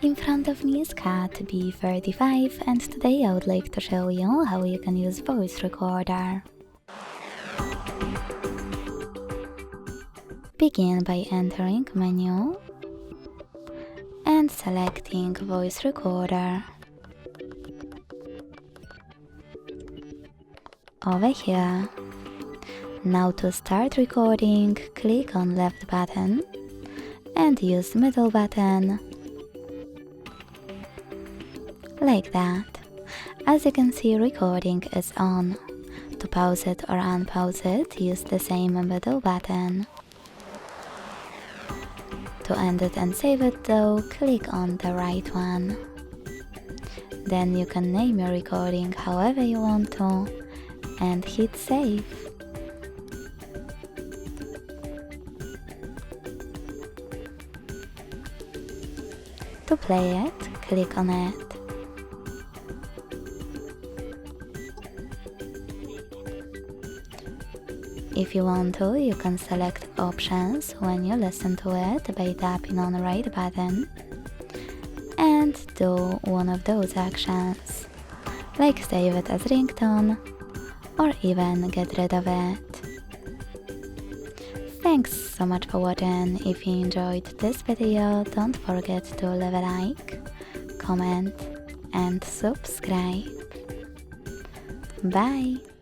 In front of me is cat B35, and today I would like to show you how you can use voice recorder. Begin by entering menu and selecting voice recorder. Over here. Now to start recording, click on left button and use middle button. Like that. As you can see, recording is on. To pause it or unpause it, use the same middle button. To end it and save it though, click on the right one. Then you can name your recording however you want to and hit save. To play it, click on it. If you want to, you can select options when you listen to it by tapping on the right button and do one of those actions, like save it as ringtone or even get rid of it. Thanks so much for watching. If you enjoyed this video, don't forget to leave a like, comment and subscribe. Bye!